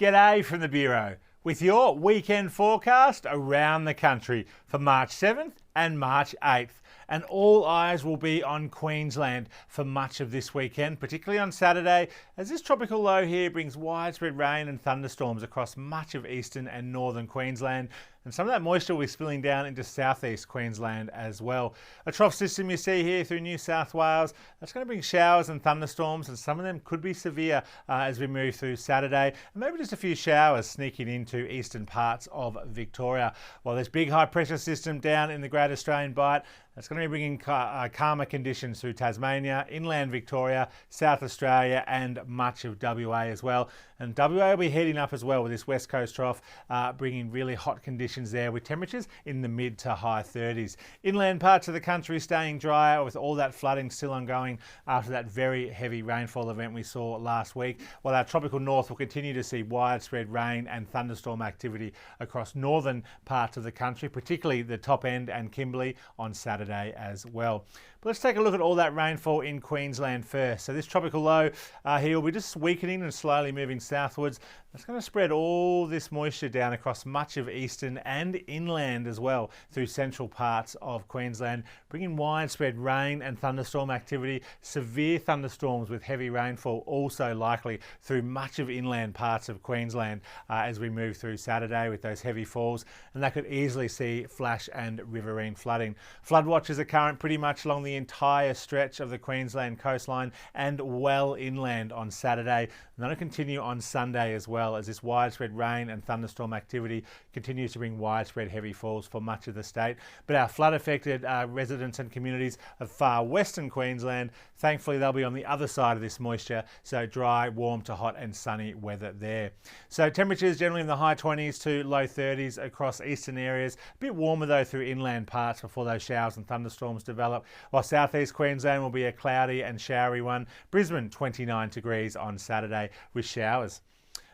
G'day from the Bureau with your weekend forecast around the country for March 7th and March 8th. And all eyes will be on Queensland for much of this weekend, particularly on Saturday, as this tropical low here brings widespread rain and thunderstorms across much of eastern and northern Queensland. And some of that moisture will be spilling down into southeast Queensland as well. A trough system you see here through New South Wales, that's going to bring showers and thunderstorms, and some of them could be severe as we move through Saturday, and maybe just a few showers sneaking into eastern parts of Victoria. While there's big high pressure system down in the Great Australian Bight, that's going to be bringing calmer conditions through Tasmania, inland Victoria, South Australia and much of WA as well. And WA will be heating up as well with this west coast trough, bringing really hot conditions there with temperatures in the mid to high 30s. Inland parts of the country staying drier with all that flooding still ongoing after that very heavy rainfall event we saw last week, while our tropical north will continue to see widespread rain and thunderstorm activity across northern parts of the country, particularly the top end and Kimberley on Saturday as well. But let's take a look at all that rainfall in Queensland first. So this tropical low here will be just weakening and slowly moving southwards. It's going to spread all this moisture down across much of eastern and inland as well through central parts of Queensland, bringing widespread rain and thunderstorm activity, severe thunderstorms with heavy rainfall also likely through much of inland parts of Queensland as we move through Saturday with those heavy falls, and that could easily see flash and riverine flooding. Flood watches are current pretty much along the entire stretch of the Queensland coastline and well inland on Saturday, and that'll continue on Sunday as well, as this widespread rain and thunderstorm activity continues to bring widespread heavy falls for much of the state. But our flood affected residents and communities of far western Queensland, thankfully they'll be on the other side of this moisture, so dry, warm to hot and sunny weather there. So temperatures generally in the high 20s to low 30s across eastern areas, a bit warmer though through inland parts before those showers and thunderstorms develop, while southeast Queensland will be a cloudy and showery one. Brisbane 29 degrees on Saturday with showers.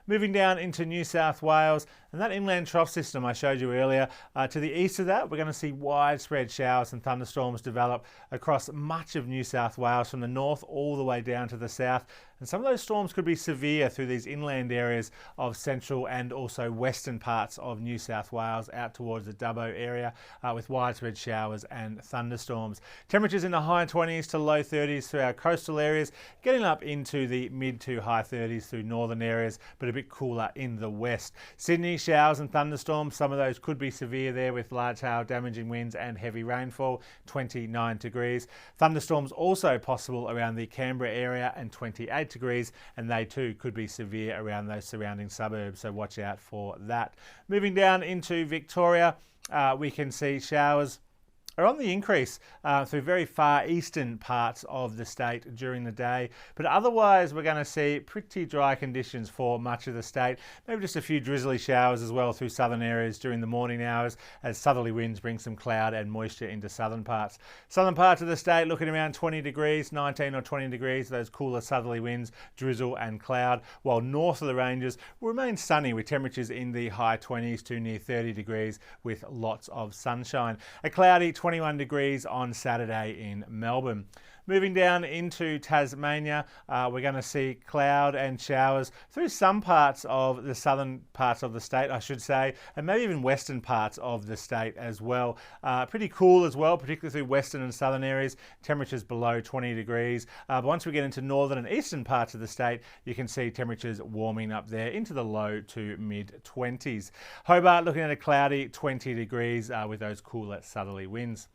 Moving down into New South Wales, and that inland trough system I showed you earlier, to the east of that we're going to see widespread showers and thunderstorms develop across much of New South Wales from the north all the way down to the south, and some of those storms could be severe through these inland areas of central and also western parts of New South Wales out towards the Dubbo area with widespread showers and thunderstorms. Temperatures in the high 20s to low 30s through our coastal areas, getting up into the mid to high 30s through northern areas, but a bit cooler in the west. Sydney, showers and thunderstorms, some of those could be severe there with large hail, damaging winds and heavy rainfall, 29 degrees. Thunderstorms also possible around the Canberra area and 28 degrees, and they too could be severe around those surrounding suburbs, so watch out for that. Moving down into Victoria, we can see showers are on the increase through very far eastern parts of the state during the day, but otherwise we're going to see pretty dry conditions for much of the state, maybe just a few drizzly showers as well through southern areas during the morning hours as southerly winds bring some cloud and moisture into southern parts. Southern parts of the state looking around 20 degrees, 19 or 20 degrees, those cooler southerly winds, drizzle and cloud, while north of the ranges will remain sunny with temperatures in the high 20s to near 30 degrees with lots of sunshine. A cloudy 21 degrees on Saturday in Melbourne. Moving down into Tasmania, we're going to see cloud and showers through some parts of the southern parts of the state, I should say, and maybe even western parts of the state as well. Pretty cool as well, particularly through western and southern areas, temperatures below 20 degrees. But once we get into northern and eastern parts of the state, you can see temperatures warming up there into the low to mid 20s. Hobart looking at a cloudy 20 degrees with those cooler southerly winds.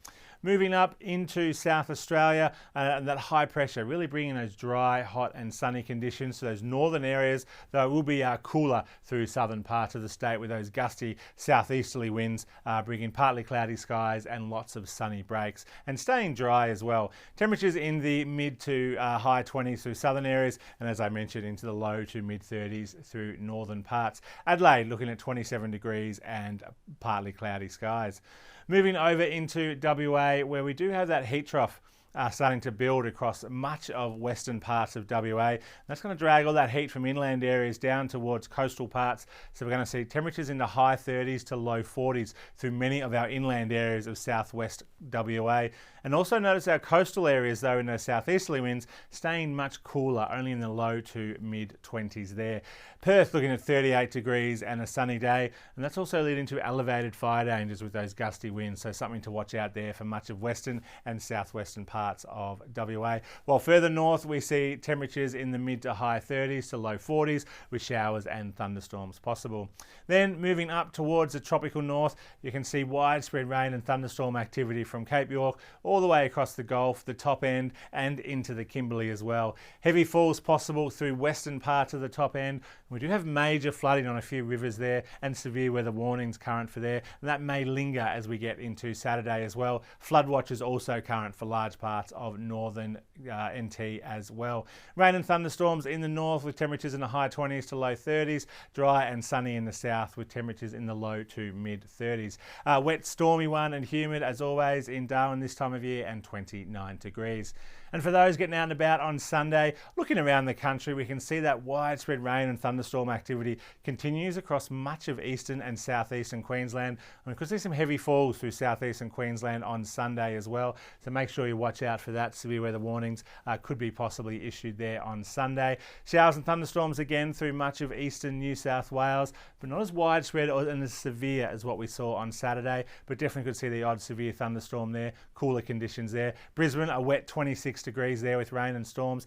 Moving up into South Australia, and that high pressure really bringing those dry, hot and sunny conditions to those northern areas, though it will be cooler through southern parts of the state with those gusty southeasterly winds bringing partly cloudy skies and lots of sunny breaks, and staying dry as well. Temperatures in the mid to high 20s through southern areas, and as I mentioned into the low to mid 30s through northern parts. Adelaide looking at 27 degrees and partly cloudy skies. Moving over into WA, where we do have that heat trough starting to build across much of western parts of WA. That's going to drag all that heat from inland areas down towards coastal parts. So we're going to see temperatures in the high 30s to low 40s through many of our inland areas of southwest WA. And also notice our coastal areas, though, in those southeasterly winds staying much cooler, only in the low to mid 20s there. Perth looking at 38 degrees and a sunny day, and that's also leading to elevated fire dangers with those gusty winds, so something to watch out there for much of western and southwestern parts of WA. While further north we see temperatures in the mid to high 30s to low 40s with showers and thunderstorms possible. Then moving up towards the tropical north, you can see widespread rain and thunderstorm activity from Cape York all the way across the Gulf, the top end and into the Kimberley as well. Heavy falls possible through western parts of the top end. We do have major flooding on a few rivers there and severe weather warnings current for there, and that may linger as we get into Saturday as well. Flood watch is also current for large parts of northern NT as well. Rain and thunderstorms in the north with temperatures in the high 20s to low 30s, dry and sunny in the south with temperatures in the low to mid 30s. Wet, stormy one and humid as always in Darwin this time of year and 29 degrees. And for those getting out and about on Sunday, looking around the country, we can see that widespread rain and thunderstorm activity continues across much of eastern and southeastern Queensland. And we could see some heavy falls through southeastern Queensland on Sunday as well. So make sure you watch out for that. Severe weather warnings could be possibly issued there on Sunday. Showers and thunderstorms again through much of eastern New South Wales, but not as widespread and as severe as what we saw on Saturday, but definitely could see the odd severe thunderstorm there. Cooler conditions there. Brisbane, a wet 26 degrees there with rain and storms.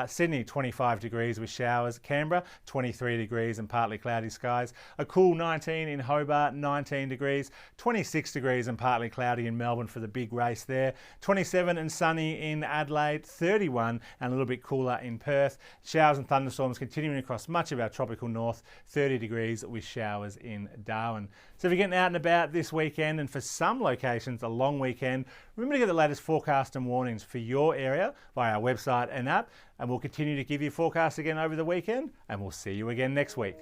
Sydney, 25 degrees with showers. Canberra, 23 degrees and partly cloudy skies. A cool 19 in Hobart, 19 degrees. 26 degrees and partly cloudy in Melbourne for the big race there. 27 and sunny in Adelaide. 31 and a little bit cooler in Perth. Showers and thunderstorms continuing across much of our tropical north. 30 degrees with showers in Darwin. So if you're getting out and about this weekend, and for some locations a long weekend, remember to get the latest forecast and warnings for your area via our website and app, and we'll continue to give you forecasts again over the weekend, and we'll see you again next week.